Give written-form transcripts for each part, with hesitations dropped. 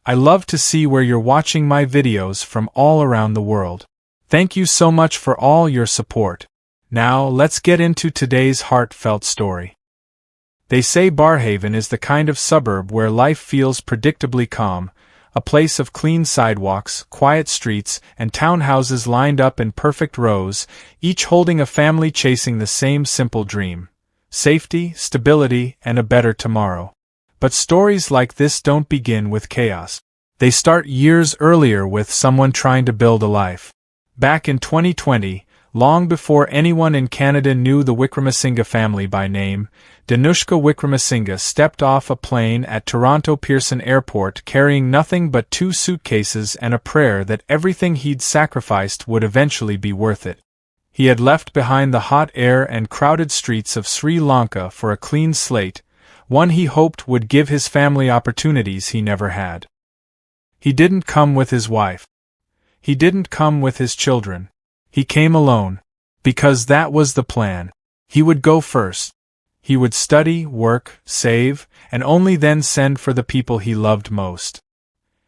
I love to see where you're watching my videos from all around the world. Thank you so much for all your support. Now, let's get into today's heartfelt story. They say Barrhaven is the kind of suburb where life feels predictably calm, a place of clean sidewalks, quiet streets, and townhouses lined up in perfect rows, each holding a family chasing the same simple dream: safety, stability, and a better tomorrow. But stories like this don't begin with chaos. They start years earlier with someone trying to build a life. Back in 2020, long before anyone in Canada knew the Wickramasinghe family by name, Dhanushka Wickramasinghe stepped off a plane at Toronto Pearson Airport carrying nothing but 2 suitcases and a prayer that everything he'd sacrificed would eventually be worth it. He had left behind the hot air and crowded streets of Sri Lanka for a clean slate, one he hoped would give his family opportunities he never had. He didn't come with his wife. He didn't come with his children. He came alone. Because that was the plan. He would go first. He would study, work, save, and only then send for the people he loved most.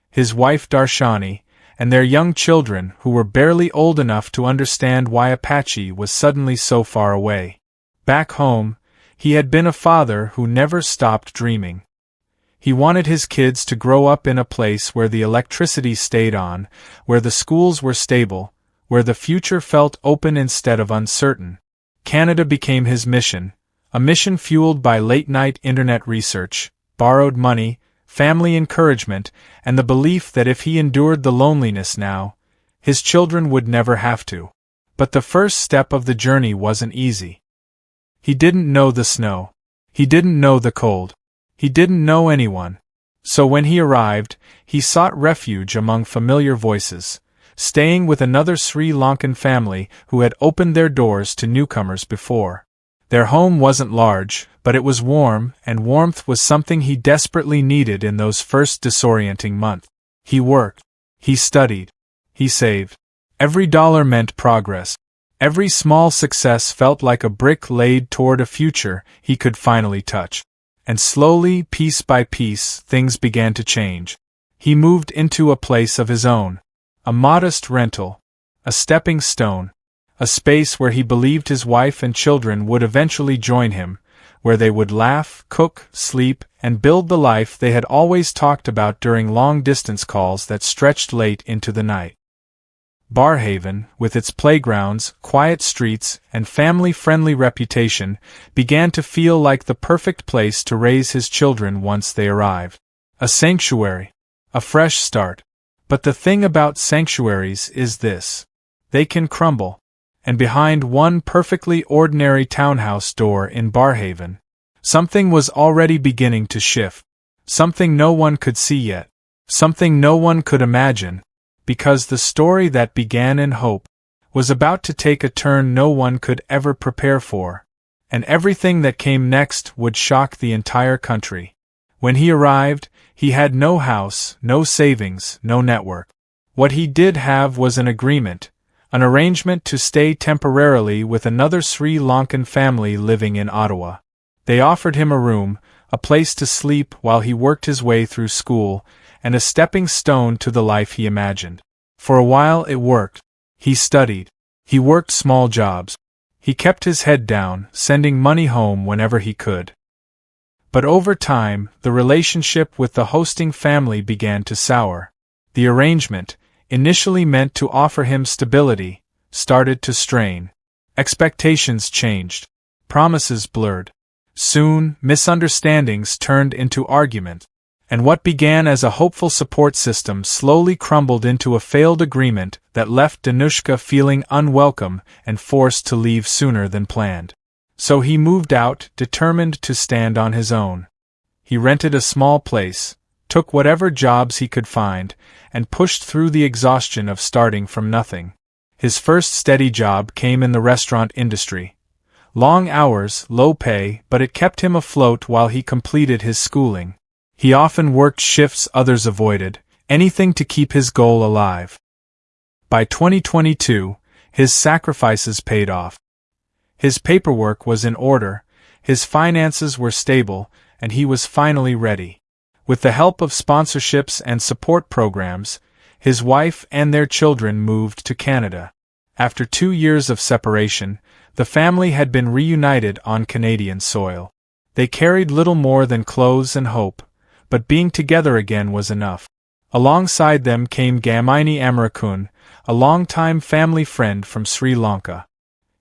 His wife Darshani, and their young children who were barely old enough to understand why Apache was suddenly so far away. Back home, he had been a father who never stopped dreaming. He wanted his kids to grow up in a place where the electricity stayed on, where the schools were stable, where the future felt open instead of uncertain. Canada became his mission, a mission fueled by late-night internet research, borrowed money, family encouragement, and the belief that if he endured the loneliness now, his children would never have to. But the first step of the journey wasn't easy. He didn't know the snow. He didn't know the cold. He didn't know anyone. So when he arrived, he sought refuge among familiar voices, staying with another Sri Lankan family who had opened their doors to newcomers before. Their home wasn't large, but it was warm, and warmth was something he desperately needed in those first disorienting months. He worked. He studied. He saved. Every dollar meant progress. Every small success felt like a brick laid toward a future he could finally touch. And slowly, piece by piece, things began to change. He moved into a place of his own. A modest rental. A stepping stone. A space where he believed his wife and children would eventually join him, where they would laugh, cook, sleep, and build the life they had always talked about during long-distance calls that stretched late into the night. Barrhaven, with its playgrounds, quiet streets, and family-friendly reputation, began to feel like the perfect place to raise his children once they arrived. A sanctuary. A fresh start. But the thing about sanctuaries is this. They can crumble. And behind one perfectly ordinary townhouse door in Barrhaven, something was already beginning to shift. Something no one could see yet. Something no one could imagine. Because the story that began in hope was about to take a turn no one could ever prepare for, and everything that came next would shock the entire country. When he arrived, he had no house, no savings, no network. What he did have was an agreement, an arrangement to stay temporarily with another Sri Lankan family living in Ottawa. They offered him a room, a place to sleep while he worked his way through school, and a stepping stone to the life he imagined. For a while it worked. He studied. He worked small jobs. He kept his head down, sending money home whenever he could. But over time, the relationship with the hosting family began to sour. The arrangement, initially meant to offer him stability, started to strain. Expectations changed. Promises blurred. Soon, misunderstandings turned into arguments. And what began as a hopeful support system slowly crumbled into a failed agreement that left Dhanushka feeling unwelcome and forced to leave sooner than planned. So he moved out, determined to stand on his own. He rented a small place, took whatever jobs he could find, and pushed through the exhaustion of starting from nothing. His first steady job came in the restaurant industry. Long hours, low pay, but it kept him afloat while he completed his schooling. He often worked shifts others avoided, anything to keep his goal alive. By 2022, his sacrifices paid off. His paperwork was in order, his finances were stable, and he was finally ready. With the help of sponsorships and support programs, his wife and their children moved to Canada. After 2 years of separation, the family had been reunited on Canadian soil. They carried little more than clothes and hope, but being together again was enough. Alongside them came Gamini Amarakun, a long-time family friend from Sri Lanka.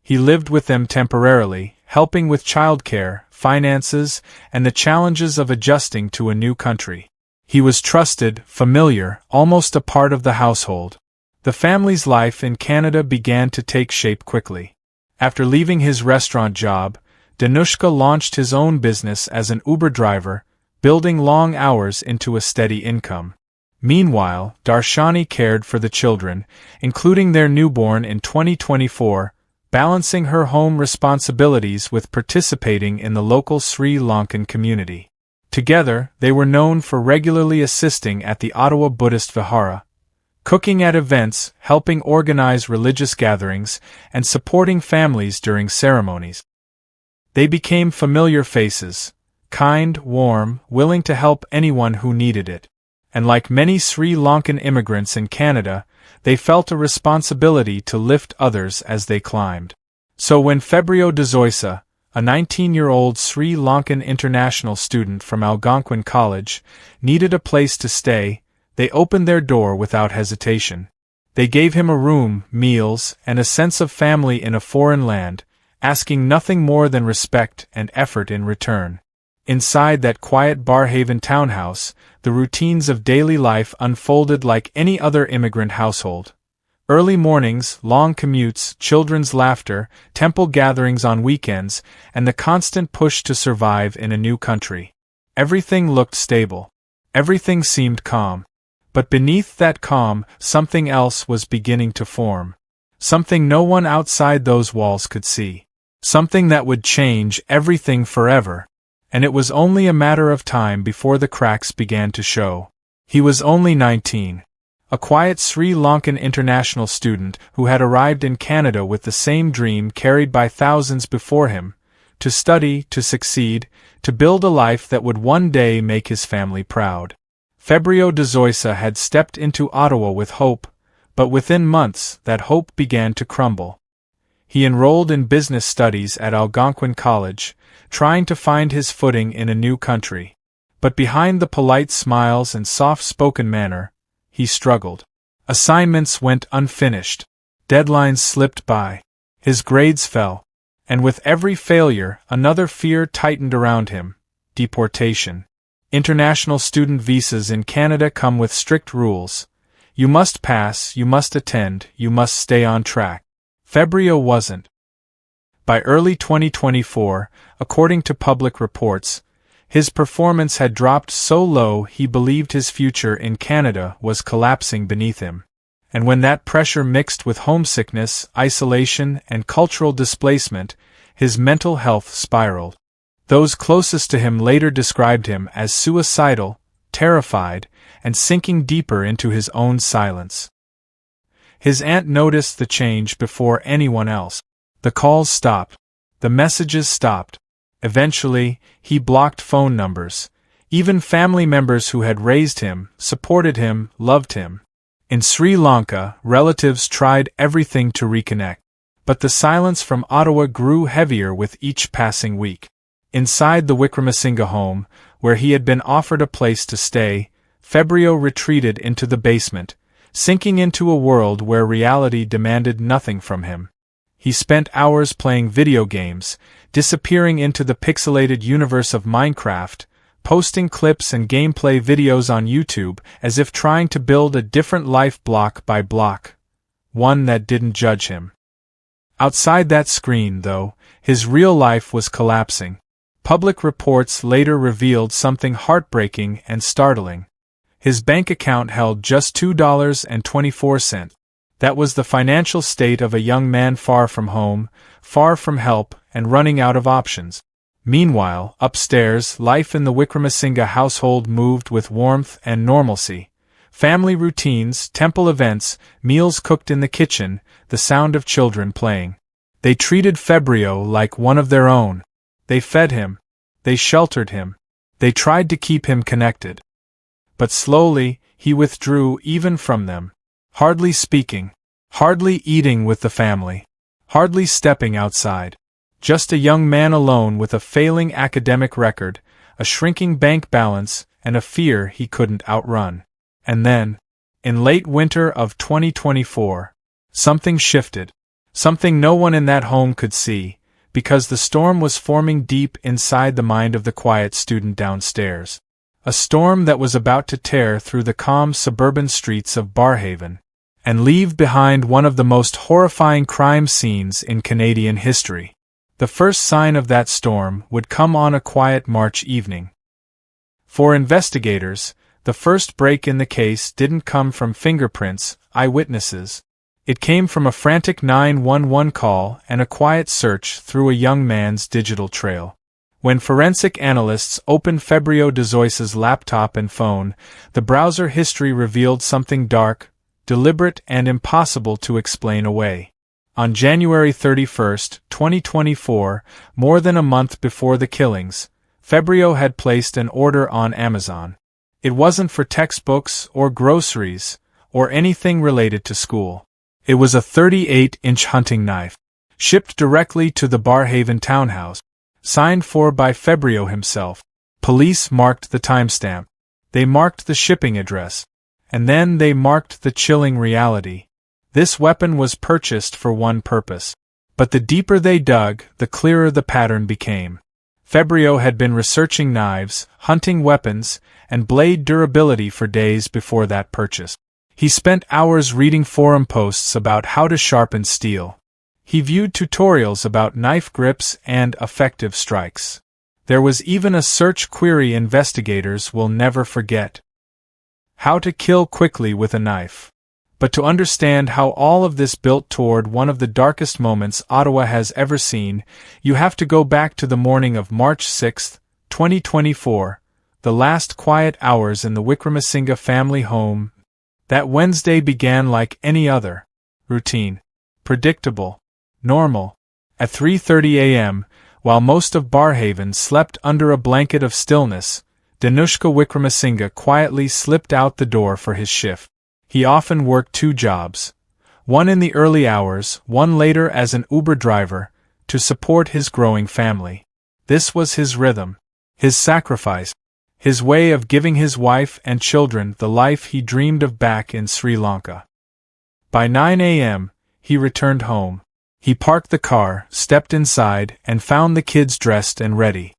He lived with them temporarily, helping with childcare, finances, and the challenges of adjusting to a new country. He was trusted, familiar, almost a part of the household. The family's life in Canada began to take shape quickly. After leaving his restaurant job, Dhanushka launched his own business as an Uber driver, building long hours into a steady income. Meanwhile, Darshani cared for the children, including their newborn in 2024, balancing her home responsibilities with participating in the local Sri Lankan community. Together, they were known for regularly assisting at the Ottawa Buddhist Vihara, cooking at events, helping organize religious gatherings, and supporting families during ceremonies. They became familiar faces, kind, warm, willing to help anyone who needed it. And like many Sri Lankan immigrants in Canada, they felt a responsibility to lift others as they climbed. So when Febrio De-Zoysa, a 19-year-old Sri Lankan international student from Algonquin College, needed a place to stay, they opened their door without hesitation. They gave him a room, meals, and a sense of family in a foreign land, asking nothing more than respect and effort in return. Inside that quiet Barrhaven townhouse, the routines of daily life unfolded like any other immigrant household. Early mornings, long commutes, children's laughter, temple gatherings on weekends, and the constant push to survive in a new country. Everything looked stable. Everything seemed calm. But beneath that calm, something else was beginning to form. Something no one outside those walls could see. Something that would change everything forever. And it was only a matter of time before the cracks began to show. He was only 19. A quiet Sri Lankan international student who had arrived in Canada with the same dream carried by thousands before him, to study, to succeed, to build a life that would one day make his family proud. Febrio De-Zoysa had stepped into Ottawa with hope, but within months that hope began to crumble. He enrolled in business studies at Algonquin College, trying to find his footing in a new country. But behind the polite smiles and soft-spoken manner, he struggled. Assignments went unfinished. Deadlines slipped by. His grades fell. And with every failure, another fear tightened around him: deportation. International student visas in Canada come with strict rules. You must pass, you must attend, you must stay on track. Febrio wasn't. By early 2024, according to public reports, his performance had dropped so low he believed his future in Canada was collapsing beneath him. And when that pressure mixed with homesickness, isolation, and cultural displacement, his mental health spiraled. Those closest to him later described him as suicidal, terrified, and sinking deeper into his own silence. His aunt noticed the change before anyone else. The calls stopped. The messages stopped. Eventually, he blocked phone numbers. Even family members who had raised him, supported him, loved him. In Sri Lanka, relatives tried everything to reconnect. But the silence from Ottawa grew heavier with each passing week. Inside the Wickramasinghe home, where he had been offered a place to stay, Febrio retreated into the basement, sinking into a world where reality demanded nothing from him. He spent hours playing video games, disappearing into the pixelated universe of Minecraft, posting clips and gameplay videos on YouTube as if trying to build a different life block by block, one that didn't judge him. Outside that screen, though, his real life was collapsing. Public reports later revealed something heartbreaking and startling. His bank account held just $2.24. That was the financial state of a young man far from home, far from help, and running out of options. Meanwhile, upstairs, life in the Wickramasinghe household moved with warmth and normalcy. Family routines, temple events, meals cooked in the kitchen, the sound of children playing. They treated Febrio like one of their own. They fed him. They sheltered him. They tried to keep him connected. But slowly, he withdrew even from them. Hardly speaking. Hardly eating with the family. Hardly stepping outside. Just a young man alone with a failing academic record, a shrinking bank balance, and a fear he couldn't outrun. And then, in late winter of 2024, something shifted. Something no one in that home could see, because the storm was forming deep inside the mind of the quiet student downstairs. A storm that was about to tear through the calm suburban streets of Barrhaven, and leave behind one of the most horrifying crime scenes in Canadian history. The first sign of that storm would come on a quiet March evening. For investigators, the first break in the case didn't come from fingerprints, eyewitnesses. It came from a frantic 911 call and a quiet search through a young man's digital trail. When forensic analysts opened Febrio De-Zoysa's laptop and phone, the browser history revealed something dark, deliberate, and impossible to explain away. On January 31, 2024, more than a month before the killings, Febrio had placed an order on Amazon. It wasn't for textbooks or groceries or anything related to school. It was a 38-inch hunting knife, shipped directly to the Barrhaven townhouse, signed for by Febrio himself. Police marked the timestamp. They marked the shipping address. And then they marked the chilling reality. This weapon was purchased for one purpose. But the deeper they dug, the clearer the pattern became. Febrio had been researching knives, hunting weapons, and blade durability for days before that purchase. He spent hours reading forum posts about how to sharpen steel. He viewed tutorials about knife grips and effective strikes. There was even a search query investigators will never forget. How to kill quickly with a knife. But to understand how all of this built toward one of the darkest moments Ottawa has ever seen, you have to go back to the morning of March 6, 2024, the last quiet hours in the Wickramasinghe family home. That Wednesday began like any other. Routine. Predictable. Normal. At 3:30 a.m., while most of Barrhaven slept under a blanket of stillness, Dhanushka Wickramasinghe quietly slipped out the door for his shift. He often worked two jobs, one in the early hours, one later as an Uber driver, to support his growing family. This was his rhythm, his sacrifice, his way of giving his wife and children the life he dreamed of back in Sri Lanka. By 9 a.m., he returned home. He parked the car, stepped inside, and found the kids dressed and ready.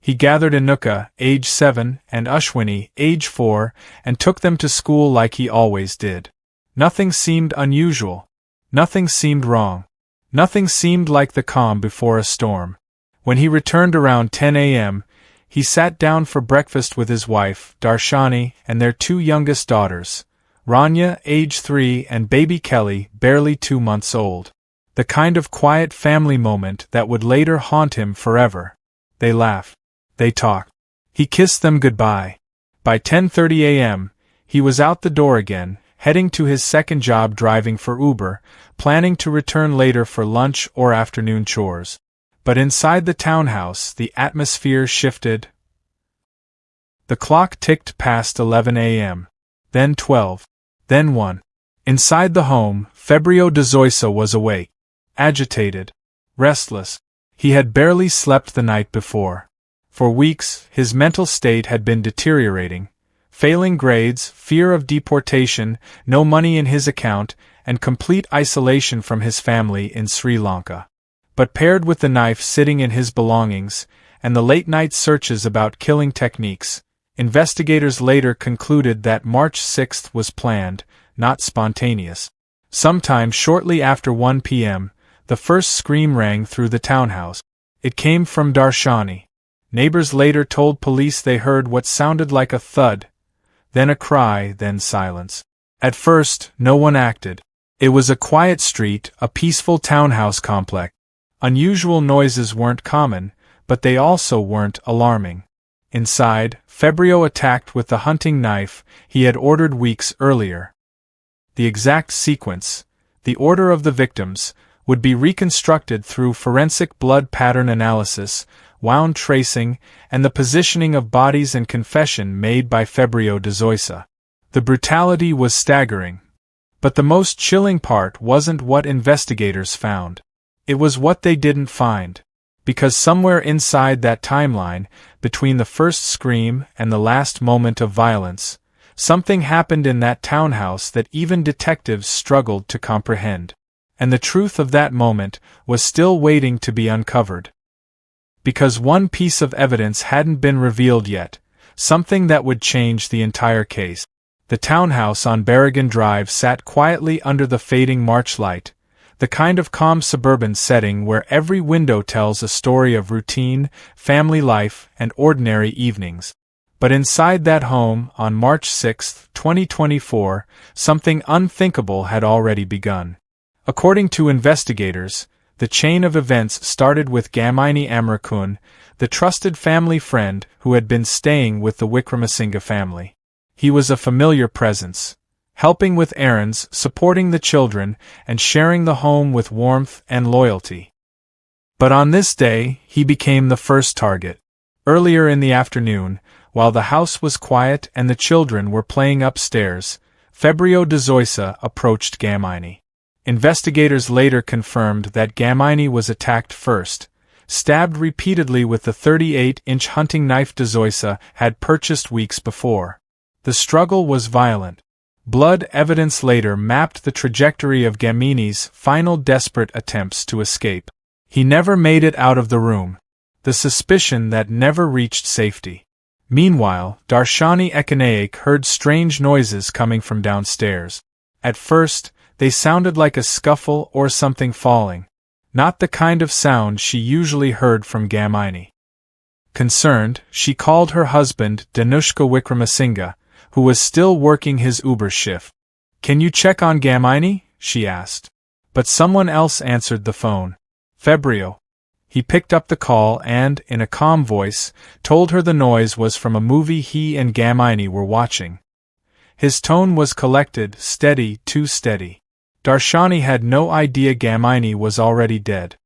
He gathered Anuka, age 7, and Ashwini, age 4, and took them to school like he always did. Nothing seemed unusual. Nothing seemed wrong. Nothing seemed like the calm before a storm. When he returned around 10 a.m., he sat down for breakfast with his wife, Darshani, and their two youngest daughters, Rania, age 3, and baby Kelly, barely 2 months old. The kind of quiet family moment that would later haunt him forever. They laughed. They talked. He kissed them goodbye. By 10:30 a.m., he was out the door again, heading to his second job driving for Uber, planning to return later for lunch or afternoon chores. But inside the townhouse, the atmosphere shifted. The clock ticked past 11 a.m., then 12, then 1. Inside the home, Febrio De-Zoysa was awake, agitated, restless. He had barely slept the night before. For weeks, his mental state had been deteriorating. Failing grades, fear of deportation, no money in his account, and complete isolation from his family in Sri Lanka. But paired with the knife sitting in his belongings, and the late-night searches about killing techniques, investigators later concluded that March 6 was planned, not spontaneous. Sometime shortly after 1 p.m., the first scream rang through the townhouse. It came from Darshani. Neighbors later told police they heard what sounded like a thud, then a cry, then silence. At first, no one acted. It was a quiet street, a peaceful townhouse complex. Unusual noises weren't common, but they also weren't alarming. Inside, Febrio attacked with the hunting knife he had ordered weeks earlier. The exact sequence, the order of the victims, would be reconstructed through forensic blood pattern analysis, wound tracing, and the positioning of bodies and confession made by Febrio De-Zoysa. The brutality was staggering. But the most chilling part wasn't what investigators found. It was what they didn't find. Because somewhere inside that timeline, between the first scream and the last moment of violence, something happened in that townhouse that even detectives struggled to comprehend. And the truth of that moment was still waiting to be uncovered. Because one piece of evidence hadn't been revealed yet, something that would change the entire case. The townhouse on Barrhaven Drive sat quietly under the fading March light, the kind of calm suburban setting where every window tells a story of routine, family life, and ordinary evenings. But inside that home, on March 6, 2024, something unthinkable had already begun. According to investigators, the chain of events started with Dhamini Amrakun, the trusted family friend who had been staying with the Wickramasinghe family. He was a familiar presence, helping with errands, supporting the children, and sharing the home with warmth and loyalty. But on this day, he became the first target. Earlier in the afternoon, while the house was quiet and the children were playing upstairs, Febrio De-Zoysa approached Dhamini. Investigators later confirmed that Dhamini was attacked first, stabbed repeatedly with the 38-inch hunting knife De-Zoysa had purchased weeks before. The struggle was violent. Blood evidence later mapped the trajectory of Dhamini's final desperate attempts to escape. He never made it out of the room. The suspicion that never reached safety. Meanwhile, Darshani Ekanaik heard strange noises coming from downstairs. At first, they sounded like a scuffle or something falling. Not the kind of sound she usually heard from Dhamini. Concerned, she called her husband Dhanushka Wickramasinghe, who was still working his Uber shift. "Can you check on Dhamini?" she asked. But someone else answered the phone. Febrio. He picked up the call and, in a calm voice, told her the noise was from a movie he and Dhamini were watching. His tone was collected, steady, too steady. Darshani had no idea Dhamini was already dead.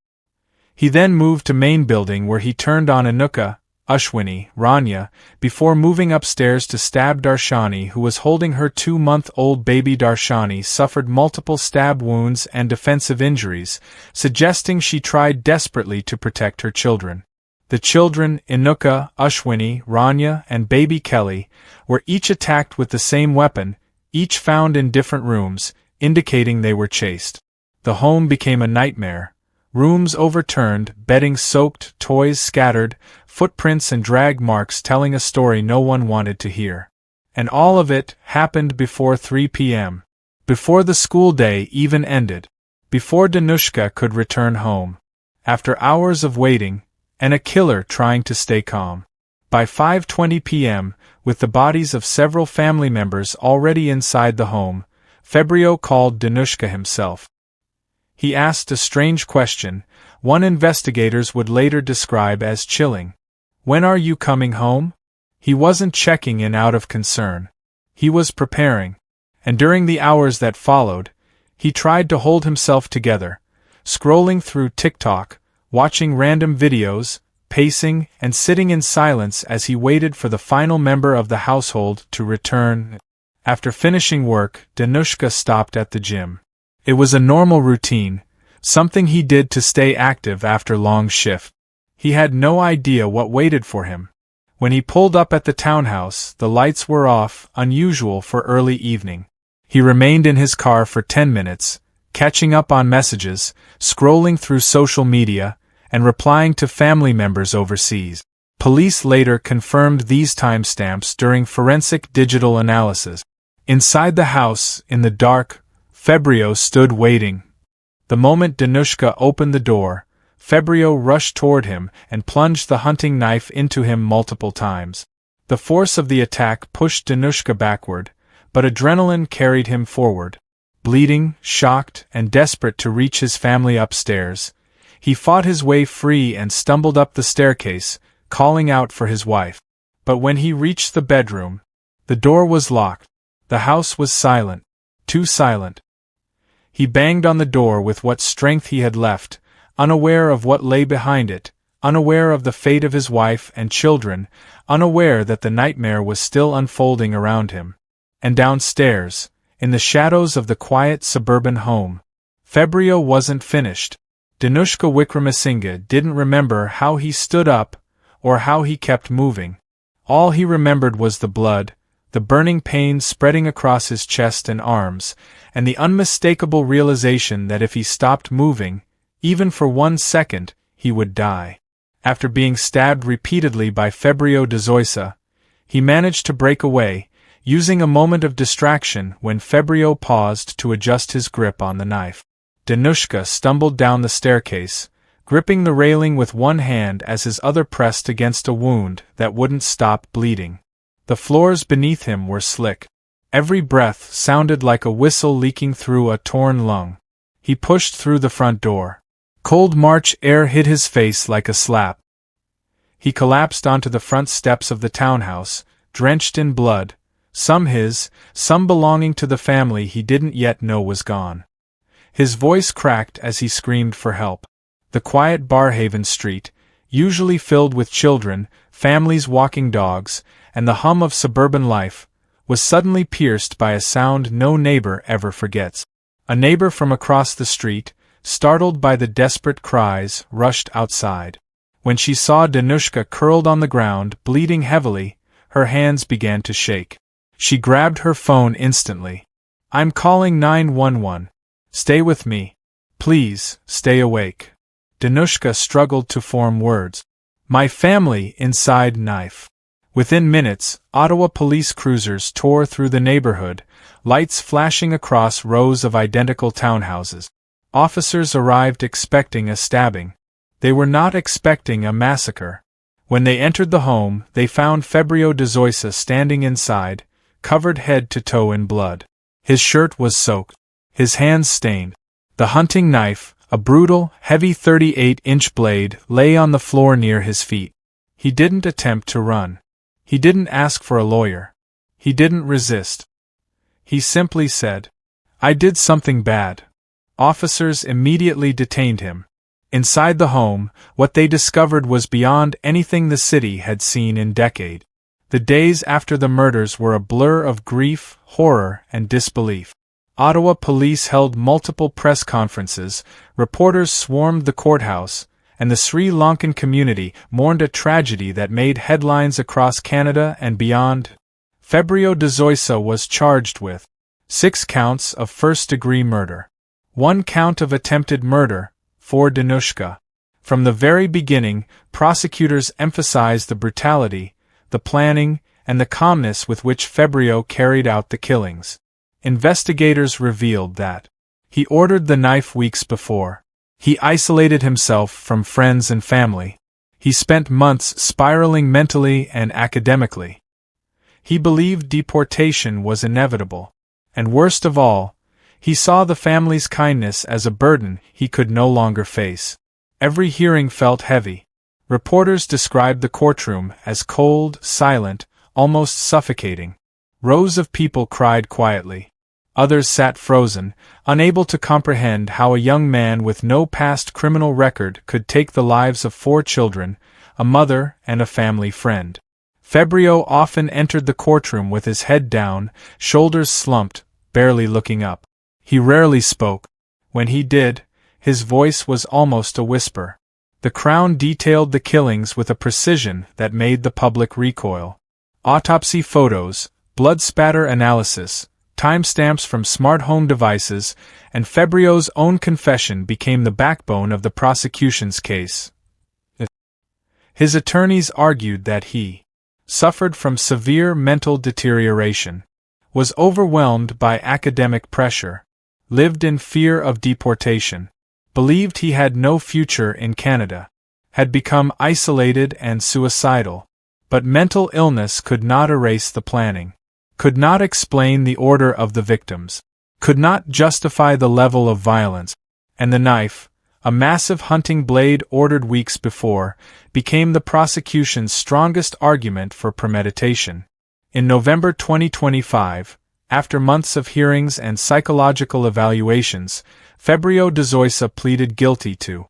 He then moved to main building where he turned on Anuka, Ashwini, Rania, before moving upstairs to stab Darshani, who was holding her 2-month-old baby. Darshani suffered multiple stab wounds and defensive injuries, suggesting she tried desperately to protect her children. The children, Anuka, Ashwini, Rania, and baby Kelly, were each attacked with the same weapon, each found in different rooms, indicating they were chased. The home became a nightmare. Rooms overturned, bedding soaked, toys scattered, footprints and drag marks telling a story no one wanted to hear. And all of it happened before 3 p.m. Before the school day even ended. Before Dhanushka could return home. After hours of waiting, and a killer trying to stay calm. By 5:20 p.m., with the bodies of several family members already inside the home, Febrio called Dhanushka himself. He asked a strange question, one investigators would later describe as chilling. "When are you coming home?" He wasn't checking in out of concern. He was preparing. And during the hours that followed, he tried to hold himself together, scrolling through TikTok, watching random videos, pacing and sitting in silence as he waited for the final member of the household to return. After finishing work, Dhanushka stopped at the gym. It was a normal routine, something he did to stay active after long shift. He had no idea what waited for him. When he pulled up at the townhouse, the lights were off, unusual for early evening. He remained in his car for 10 minutes, catching up on messages, scrolling through social media, and replying to family members overseas. Police later confirmed these timestamps during forensic digital analysis. Inside the house, in the dark, Febrio stood waiting. The moment Dhanushka opened the door, Febrio rushed toward him and plunged the hunting knife into him multiple times. The force of the attack pushed Dhanushka backward, but adrenaline carried him forward. Bleeding, shocked, and desperate to reach his family upstairs, he fought his way free and stumbled up the staircase, calling out for his wife. But when he reached the bedroom, the door was locked. The house was silent. Too silent. He banged on the door with what strength he had left, unaware of what lay behind it, unaware of the fate of his wife and children, unaware that the nightmare was still unfolding around him. And downstairs, in the shadows of the quiet suburban home, Febrio wasn't finished. Dhanushka Wickramasinghe didn't remember how he stood up, or how he kept moving. All he remembered was the blood, the burning pain spreading across his chest and arms, and the unmistakable realization that if he stopped moving, even for 1 second, he would die. After being stabbed repeatedly by Febrio De-Zoysa, he managed to break away, using a moment of distraction when Febrio paused to adjust his grip on the knife. Dhanushka stumbled down the staircase, gripping the railing with one hand as his other pressed against a wound that wouldn't stop bleeding. The floors beneath him were slick. Every breath sounded like a whistle leaking through a torn lung. He pushed through the front door. Cold March air hit his face like a slap. He collapsed onto the front steps of the townhouse, drenched in blood, some his, some belonging to the family he didn't yet know was gone. His voice cracked as he screamed for help. The quiet Barrhaven street, usually filled with children, families walking dogs, and the hum of suburban life, was suddenly pierced by a sound no neighbor ever forgets. A neighbor from across the street, startled by the desperate cries, rushed outside. When she saw Dhanushka curled on the ground, bleeding heavily, her hands began to shake. She grabbed her phone instantly. "I'm calling 911. Stay with me. Please, stay awake." Dhanushka struggled to form words. "My family inside knife." Within minutes, Ottawa police cruisers tore through the neighborhood, lights flashing across rows of identical townhouses. Officers arrived expecting a stabbing. They were not expecting a massacre. When they entered the home, they found Febrio De-Zoysa standing inside, covered head to toe in blood. His shirt was soaked, his hands stained. The hunting knife, a brutal, heavy 38-inch blade, lay on the floor near his feet. He didn't attempt to run. He didn't ask for a lawyer. He didn't resist. He simply said, "I did something bad." Officers immediately detained him. Inside the home, what they discovered was beyond anything the city had seen in decades. The days after the murders were a blur of grief, horror, and disbelief. Ottawa police held multiple press conferences, reporters swarmed the courthouse, and the Sri Lankan community mourned a tragedy that made headlines across Canada and beyond. Febrio De-Zoysa was charged with 6 counts of first-degree murder, 1 count of attempted murder, for Dhanushka. From the very beginning, prosecutors emphasized the brutality, the planning, and the calmness with which Febrio carried out the killings. Investigators revealed that he ordered the knife weeks before. He isolated himself from friends and family. He spent months spiraling mentally and academically. He believed deportation was inevitable. And worst of all, he saw the family's kindness as a burden he could no longer face. Every hearing felt heavy. Reporters described the courtroom as cold, silent, almost suffocating. Rows of people cried quietly. Others sat frozen, unable to comprehend how a young man with no past criminal record could take the lives of 4 children, a mother, and a family friend. Febrio often entered the courtroom with his head down, shoulders slumped, barely looking up. He rarely spoke. When he did, his voice was almost a whisper. The Crown detailed the killings with a precision that made the public recoil. Autopsy photos, blood spatter analysis, timestamps from smart home devices, and Febrio's own confession became the backbone of the prosecution's case. His attorneys argued that he suffered from severe mental deterioration, was overwhelmed by academic pressure, lived in fear of deportation, believed he had no future in Canada, had become isolated and suicidal. But mental illness could not erase the planning, could not explain the order of the victims, could not justify the level of violence, and the knife, a massive hunting blade ordered weeks before, became the prosecution's strongest argument for premeditation. In November 2025, after months of hearings and psychological evaluations, Febrio De-Zoysa pleaded guilty to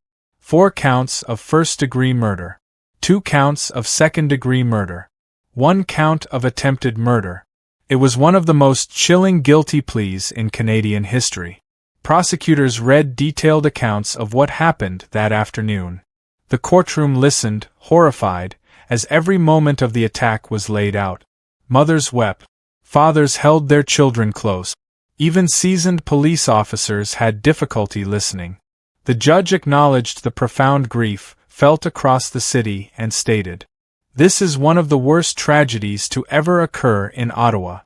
4 counts of first-degree murder, 2 counts of second-degree murder, 1 count of attempted murder. It was one of the most chilling guilty pleas in Canadian history. Prosecutors read detailed accounts of what happened that afternoon. The courtroom listened, horrified, as every moment of the attack was laid out. Mothers wept. Fathers held their children close. Even seasoned police officers had difficulty listening. The judge acknowledged the profound grief felt across the city and stated, "This is one of the worst tragedies to ever occur in Ottawa."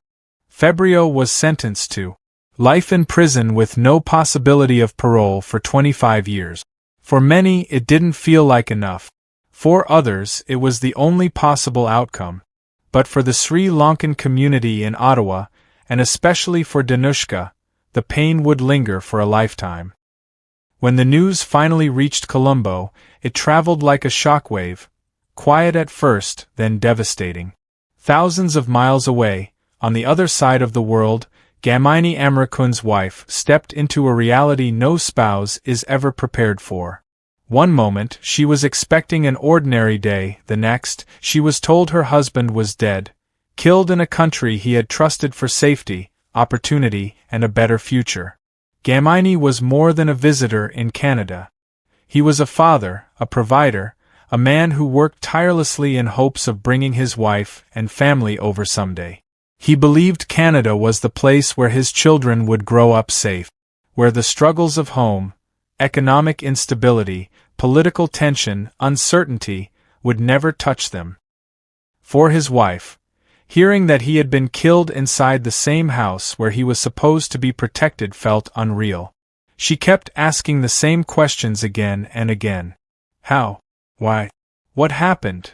Febrio was sentenced to life in prison with no possibility of parole for 25 years. For many, it didn't feel like enough. For others, it was the only possible outcome. But for the Sri Lankan community in Ottawa, and especially for Dhanushka, the pain would linger for a lifetime. When the news finally reached Colombo, it traveled like a shockwave, quiet at first, then devastating. Thousands of miles away, on the other side of the world, Dhamini Amrakun's wife stepped into a reality no spouse is ever prepared for. One moment, she was expecting an ordinary day, the next, she was told her husband was dead, killed in a country he had trusted for safety, opportunity, and a better future. Dhamini was more than a visitor in Canada. He was a father, a provider, a man who worked tirelessly in hopes of bringing his wife and family over someday. He believed Canada was the place where his children would grow up safe, where the struggles of home, economic instability, political tension, uncertainty, would never touch them. For his wife, hearing that he had been killed inside the same house where he was supposed to be protected felt unreal. She kept asking the same questions again and again. How? Why? What happened?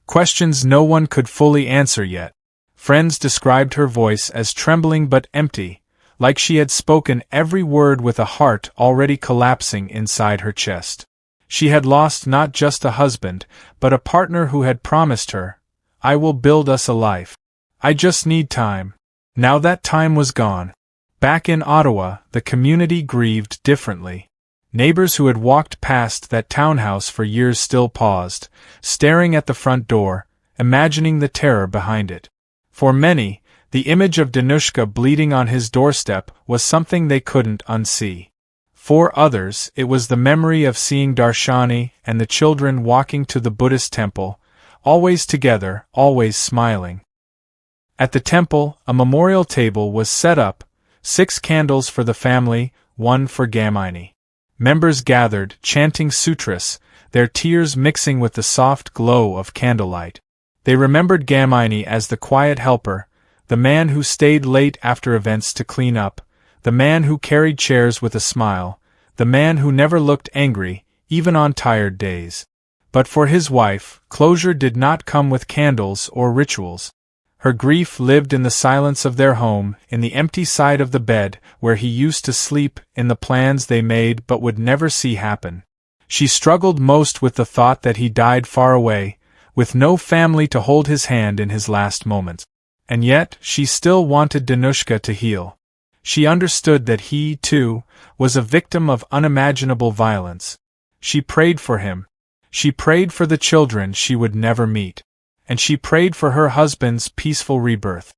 Questions no one could fully answer yet. Friends described her voice as trembling but empty, like she had spoken every word with a heart already collapsing inside her chest. She had lost not just a husband, but a partner who had promised her, "I will build us a life. I just need time." Now that time was gone. Back in Ottawa, the community grieved differently. Neighbors who had walked past that townhouse for years still paused, staring at the front door, imagining the terror behind it. For many, the image of Dhanushka bleeding on his doorstep was something they couldn't unsee. For others, it was the memory of seeing Darshani and the children walking to the Buddhist temple, always together, always smiling. At the temple, a memorial table was set up, 6 candles for the family, 1 for Dhamini. Members gathered, chanting sutras, their tears mixing with the soft glow of candlelight. They remembered Dhamini as the quiet helper, the man who stayed late after events to clean up, the man who carried chairs with a smile, the man who never looked angry, even on tired days. But for his wife, closure did not come with candles or rituals. Her grief lived in the silence of their home, in the empty side of the bed where he used to sleep, in the plans they made but would never see happen. She struggled most with the thought that he died far away, with no family to hold his hand in his last moments. And yet, she still wanted Dhanushka to heal. She understood that he, too, was a victim of unimaginable violence. She prayed for him. She prayed for the children she would never meet. And she prayed for her husband's peaceful rebirth.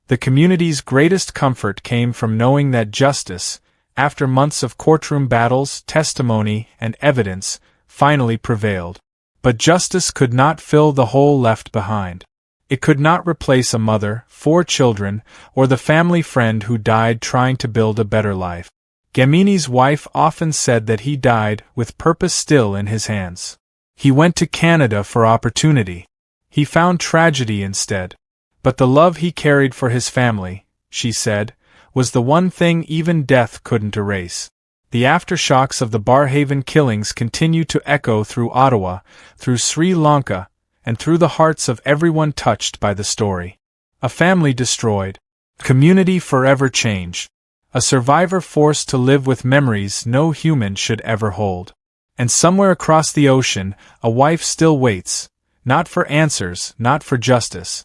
The community's greatest comfort came from knowing that justice, after months of courtroom battles, testimony, and evidence, finally prevailed. But justice could not fill the hole left behind. It could not replace a mother, 4 children, or the family friend who died trying to build a better life. Dhamini's wife often said that he died with purpose still in his hands. He went to Canada for opportunity. He found tragedy instead. But the love he carried for his family, she said, was the one thing even death couldn't erase. The aftershocks of the Barrhaven killings continue to echo through Ottawa, through Sri Lanka, and through the hearts of everyone touched by the story. A family destroyed. Community forever changed. A survivor forced to live with memories no human should ever hold. And somewhere across the ocean, a wife still waits, not for answers, not for justice,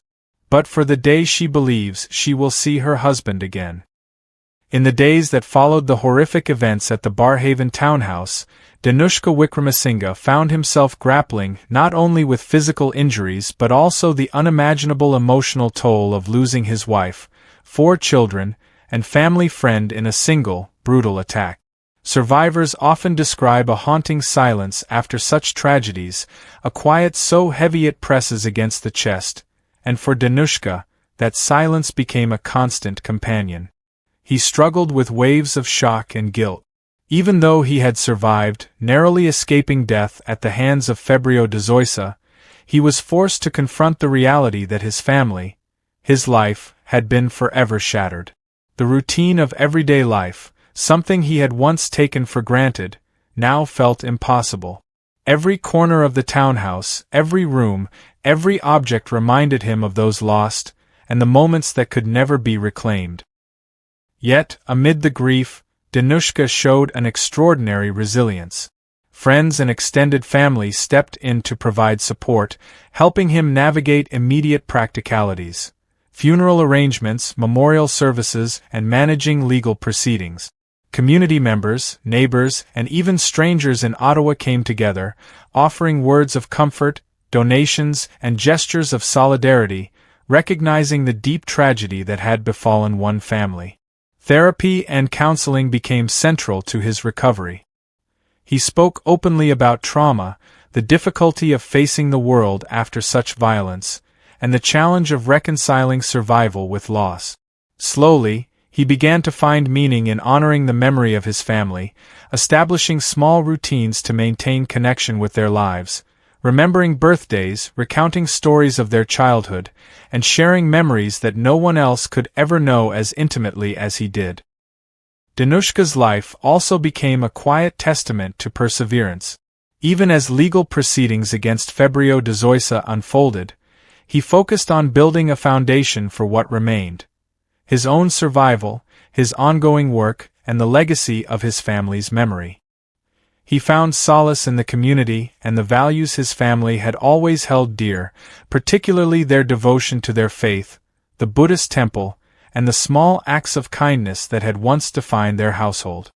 but for the day she believes she will see her husband again. In the days that followed the horrific events at the Barrhaven townhouse, Dhanushka Wickramasinghe found himself grappling not only with physical injuries but also the unimaginable emotional toll of losing his wife, 4 children, and family friend in a single, brutal attack. Survivors often describe a haunting silence after such tragedies, a quiet so heavy it presses against the chest, and for Dhanushka, that silence became a constant companion. He struggled with waves of shock and guilt. Even though he had survived, narrowly escaping death at the hands of Febrio De-Zoysa, he was forced to confront the reality that his family, his life, had been forever shattered. The routine of everyday life, something he had once taken for granted, now felt impossible. Every corner of the townhouse, every room, every object reminded him of those lost, and the moments that could never be reclaimed. Yet, amid the grief, Dhanushka showed an extraordinary resilience. Friends and extended family stepped in to provide support, helping him navigate immediate practicalities: funeral arrangements, memorial services, and managing legal proceedings. Community members, neighbors, and even strangers in Ottawa came together, offering words of comfort, donations, and gestures of solidarity, recognizing the deep tragedy that had befallen one family. Therapy and counseling became central to his recovery. He spoke openly about trauma, the difficulty of facing the world after such violence, and the challenge of reconciling survival with loss. Slowly, he began to find meaning in honoring the memory of his family, establishing small routines to maintain connection with their lives, remembering birthdays, recounting stories of their childhood, and sharing memories that no one else could ever know as intimately as he did. Dhanushka's life also became a quiet testament to perseverance. Even as legal proceedings against Febrio De-Zoysa unfolded, he focused on building a foundation for what remained: his own survival, his ongoing work, and the legacy of his family's memory. He found solace in the community and the values his family had always held dear, particularly their devotion to their faith, the Buddhist temple, and the small acts of kindness that had once defined their household.